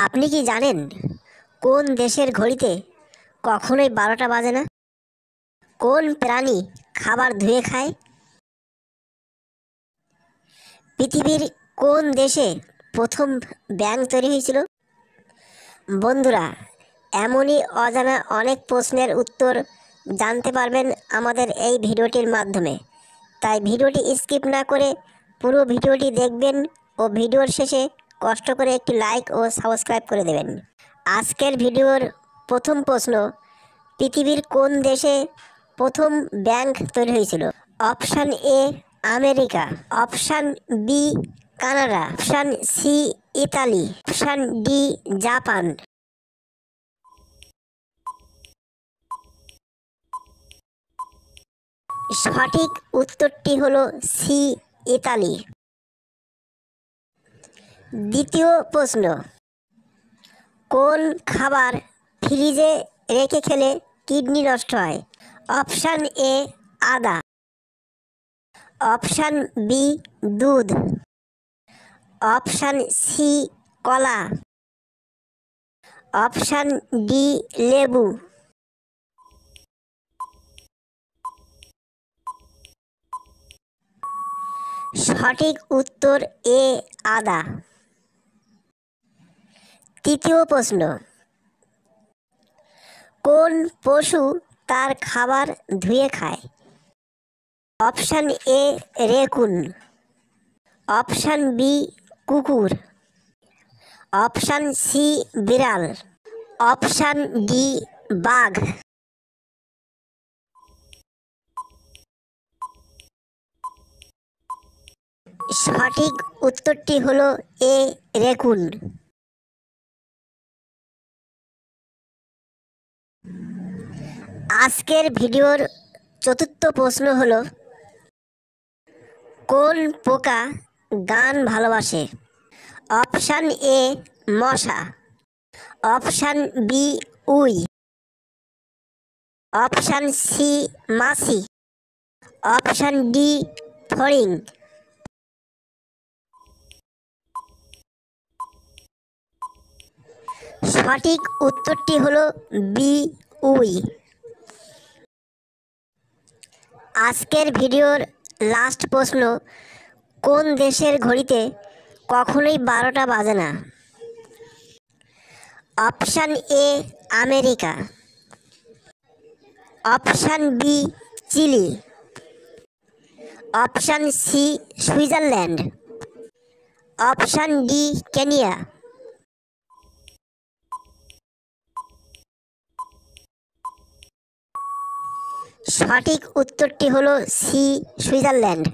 আপনি কি জানেন কোন দেশের ঘড়িতে কখনোই 12টা বাজে না? কোন প্রাণী খাবার ধুয়ে খায়? পৃথিবীর কোন দেশে প্রথম ব্যাংক তৈরি হয়েছিল? বন্ধুরা, এমনই অজানা অনেক প্রশ্নের উত্তর জানতে পারবেন আমাদের এই ভিডিওটির মাধ্যমে। তাই ভিডিওটি স্কিপ না করে পুরো ভিডিওটি দেখবেন ও ভিডিওর শেষে কষ্ট করে একটি লাইক ও সাবস্ক্রাইব করে দেবেন। আজকের ভিডিওর প্রথম প্রশ্ন, পৃথিবীর কোন দেশে প্রথম ব্যাংক তৈরি হয়েছিল? Option A America, option B Canada, option C Italy, option D Japan. সঠিক উত্তরটি হলো সি ইতালি। দ্বিতীয় প্রশ্ন, কোন খাবার ফ্রিজে রেখে খেলে কিডনি নষ্ট হয়? অপশান এ আদা, অপশান বি দুধ, অপশান সি কলা, অপশান ডি লেবু। সঠিক উত্তর এ আদা। তৃতীয় প্রশ্ন, কোন পশু তার খাবার ধুয়ে খায়? Option A raccoon, option B কুকুর, অপশান সি বিড়াল, অপশান ডি বাঘ। সঠিক উত্তরটি হলো এ রেকুন। আজকের ভিডিওর চতুর্থ প্রশ্ন হলো, কোন পোকা গান ভালোবাসে? অপশান এ মশা, অপশান বি উই, অপশান সি মাছি, অপশান ডি ফড়িং। সঠিক উত্তরটি হলো বি উই। আজকের ভিডিওর লাস্ট প্রশ্ন, কোন দেশের ঘড়িতে কখনোই 12টা বাজে না? Option A America, option B Chile, option C Switzerland, option D Kenya. সঠিক উত্তরটি হলো সি সুইজারল্যান্ড।